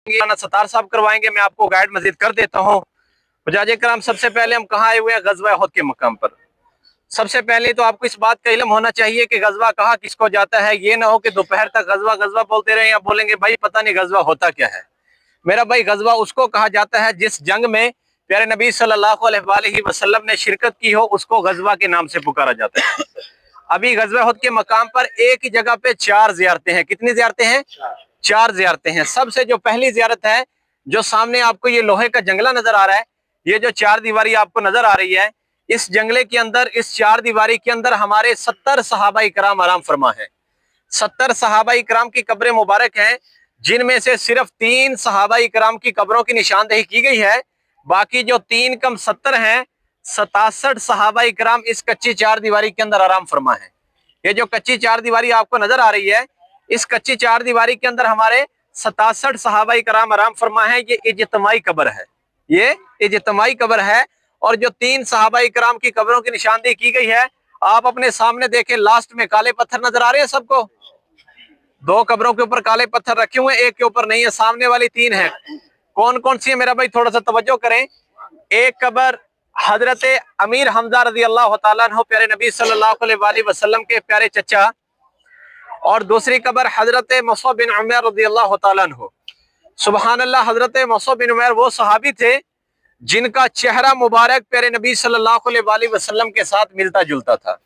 सत्तार साहब करवाएंगे, मैं आपको गाइड मजीद कर देता हूँ। हुज्जाज कराम, सबसे पहले हम कहाँ आए हुए हैं? गज़वा उहद के मकाम पर। सबसे पहले तो आपको इस बात का इल्म होना चाहिए कि गज़वा कहा किसको जाता है। ये ना हो कि दोपहर तक गज़वा गज़वा बोलते रहे, या बोलेंगे भाई पता नहीं गज़वा होता क्या है। मेरा भाई, गज़वा उसको कहा जाता है जिस जंग में प्यारे नबी सल्लल्लाहु अलैहि वसल्लम ने शिरकत की हो, उसको गज़वा के नाम से पुकारा जाता है। अभी गज़वा उहद के मकाम पर एक ही जगह पे 4 ज़ियारतें हैं। कितनी ज़ियारतें हैं? 4 ज़ियारतें हैं। सबसे जो पहली ज़ियारत है, जो सामने आपको ये लोहे का जंगला नजर आ रहा है, ये जो 4 दीवारी आपको नजर आ रही है, इस जंगले के अंदर, इस 4 दीवारी के अंदर हमारे 70 सहाबा इकराम आराम फरमा है। 70 सहाबा इकराम की कब्रें मुबारक हैं, जिनमें से सिर्फ 3 सहाबा इकराम की कब्रों की निशानदेही की गई है। बाकी जो 3 कम 70 हैं, 67 सहाबा इकराम इस कच्ची 4 दीवारी के अंदर आराम फरमा है। ये जो कच्ची 4 दीवारी आपको नजर आ रही है, इस कच्ची 4 दीवारी के अंदर हमारे 67 सहाबा इकराम आराम फरमा है। ये इज्तिमाई कब्र है, ये इज्तिमाई कब्र है। और जो 3 सहाबा इकराम की कब्रों की निशानदेही की गई है, आप अपने सामने देखें, लास्ट में काले पत्थर नजर आ रहे हैं सबको। 2 कब्रों के ऊपर काले पत्थर रखे हुए, एक के ऊपर नहीं है, सामने वाली 3 है। कौन कौन सी है मेरा भाई? थोड़ा सा तवज्जो करें। एक कब्र हजरत अमीर हमजा रजी अल्लाह तआला अन्हु, प्यारे नबी सल्लल्लाहु अलैहि वसल्लम के प्यारे चचा। और दूसरी कब्र हजरत मुसअब बिन उमैर रजी अल्लाह तआला अन्हु। सुबहान अल्लाह, हजरत मुसअब बिन उमैर वो सहाबी थे जिनका चेहरा मुबारक प्यारे नबी सल्लल्लाहु अलैहि वसल्लम के साथ मिलता जुलता था।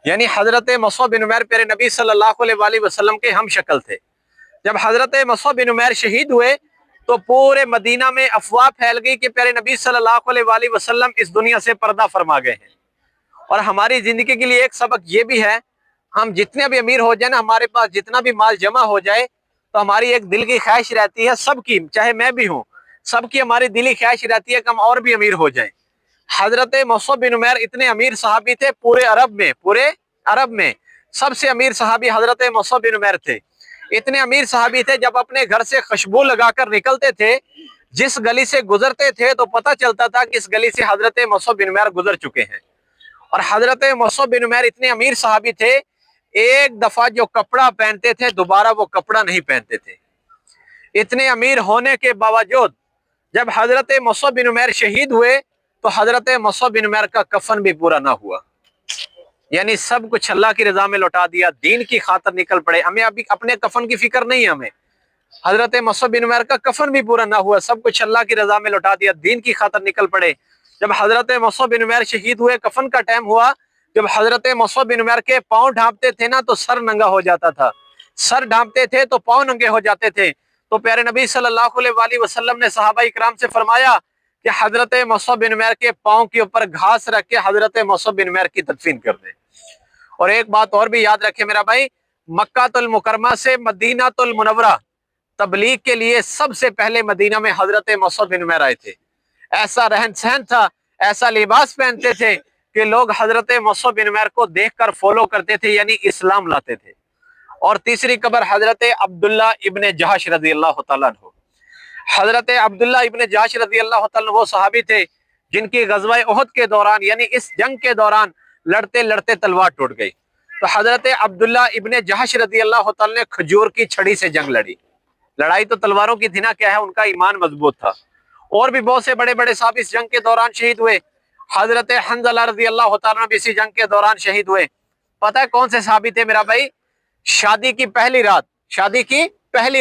यानी हजरत मुसअब बिन उमैर प्यारे नबी सल्लल्लाहु अलैहि वसल्लम के हम शक्ल थे। जब हजरत मुसअब बिन उमैर शहीद हुए तो पूरे मदीना में अफवाह फैल गई कि प्यारे नबी सल्लल्लाहु अलैहि वसल्लम इस दुनिया से पर्दा फरमा गए हैं। और हमारी जिंदगी के लिए एक सबक ये भी है, हम जितने भी अमीर हो जाए ना, हमारे पास जितना भी माल जमा हो जाए, तो हमारी एक दिल की ख्वाहिश रहती है, सबकी, चाहे मैं भी हूँ, सबकी हमारी दिली ख्वाहिश रहती है कि हम और भी अमीर हो जाएं। हजरत मुसअब बिन उमैर इतने अमीर सहाबी थे, पूरे अरब में सबसे अमीर सहाबी हजरत मुसअब बिन उमैर थे। इतने अमीर सहाबी थे, जब अपने घर से खुशबू लगाकर निकलते थे, जिस गली से गुजरते थे, तो पता चलता था कि इस गली से हजरत मुसअब बिन उमैर गुजर चुके हैं। और हजरत मुसअब बिन उमैर इतने अमीर सहाबी थे, एक दफा जो कपड़ा पहनते थे दोबारा वो कपड़ा नहीं पहनते थे। इतने अमीर होने के बावजूद जब हजरत मुसअब बिन उमैर शहीद हुए, तो हजरत मुसअब बिन उमैर का कफन भी पूरा ना हुआ। यानी सब कुछ अल्लाह की रजा में लौटा दिया, दीन की खातर निकल पड़े। हमें अभी अपने कफन की फिक्र नहीं है, हमें हजरत मुसअब बिन उमैर का कफन भी पूरा ना हुआ, सब कुछ अल्लाह की रजा में लौटा दिया, दीन की खातर निकल पड़े। जब हजरत मुसअब बिन उमैर शहीद हुए, कफन का टाइम हुआ, जब हजरत मुसअब बिन उमैर के पांव ढांपते थे ना, तो सर नंगा हो जाता था, सर ढांपते थे तो पांव नंगे हो जाते थे। तो प्यारे नबी सल्लल्लाहु अलैहि वसल्लम ने सहाबा इकराम से फरमाया कि हजरत मुसअब बिन उमैर के पांव के ऊपर घास रख के हजरत मुसअब बिन उमैर की तदफीन कर दे। और एक बात और भी याद रखे मेरा भाई, मक्कातुल मुकर्रमा से मदीनातुल मुनव्वरा तबलीग के लिए सबसे पहले मदीना में हजरत मुसअब बिन उमैर आए थे। ऐसा रहन सहन था, ऐसा लिबास पहनते थे कि लोग हजरत मुसअब बिन उमैर को देखकर फॉलो करते थे, यानी इस्लाम लाते थे। और तीसरी कब्र हजरत अब्दुल्ला इब्ने जहश रजी अल्लाह तआला अन्हु। हजरत अब्दुल्ला इब्ने जहश रजी अल्लाह तआला अन्हु वो सहाबी थे जिनकी गज़वा उहद के दौरान, यानी इस जंग के दौरान, लड़ते लड़ते तलवार टूट गई। तो हजरत अब्दुल्ला इब्ने जहश रजी अल्लाह तआला ने खजूर की छड़ी से जंग लड़ी। लड़ाई तो तलवारों की थी ना, क्या है, उनका ईमान मजबूत था। और भी बहुत से बड़े बड़े साहब इस जंग के दौरान शहीद हुए। हजरत हंज़ला रज़ी अल्लाह तआला भी इसी जंग के दौरान शहीद हुए। पता है कौन से साहबी थे मेरा भाई? शादी की पहली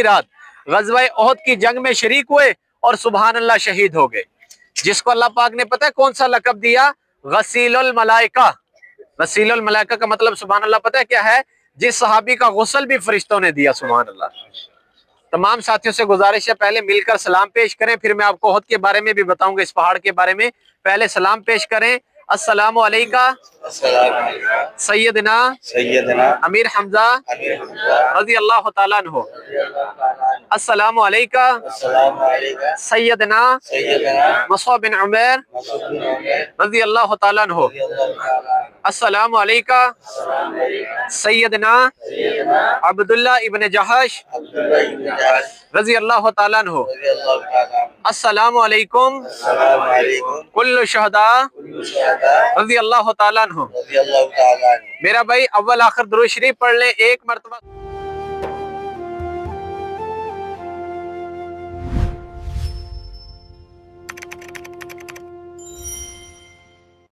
रात गज़वा उहद की जंग में शरीक हुए और सुबहान अल्लाह शहीद हो गए। जिसको अल्लाह पाक ने पता है कौन सा लक़ब दिया? गसीलुल मलाइका। गसीलुल मलाइका का मतलब सुबहान अल्लाह पता है क्या है? जिस सहाबी का गुस्ल भी फरिश्तों ने दिया। सुबहान अल्लाह। तमाम साथियों से गुजारिश है, पहले मिलकर सलाम पेश करें, फिर मैं आपको उहद के बारे में भी बताऊंगा, इस पहाड़ के बारे में। पहले सलाम पेश करें। अस्सलामु अलैका सैयदना अमीर हमजा रज़ी अल्लाह तआला अन्हु। अस्सलामु अलैका सैयदना मुसअब बिन उमैर रज़ी अल्लाह तआला अन्हु। अस्सलामु अलैका सैयदना अब्दुल्ला इब्ने जहश रज़ी अल्लाह तआला अन्हु। अस्सलामु अलैकुम कुल्लु शुहदा रज़ी अल्लाह तआला अन्हु। मेरा भाई अव्वल आखिर दुरूद शरीफ पढ़ लें एक मरतबा।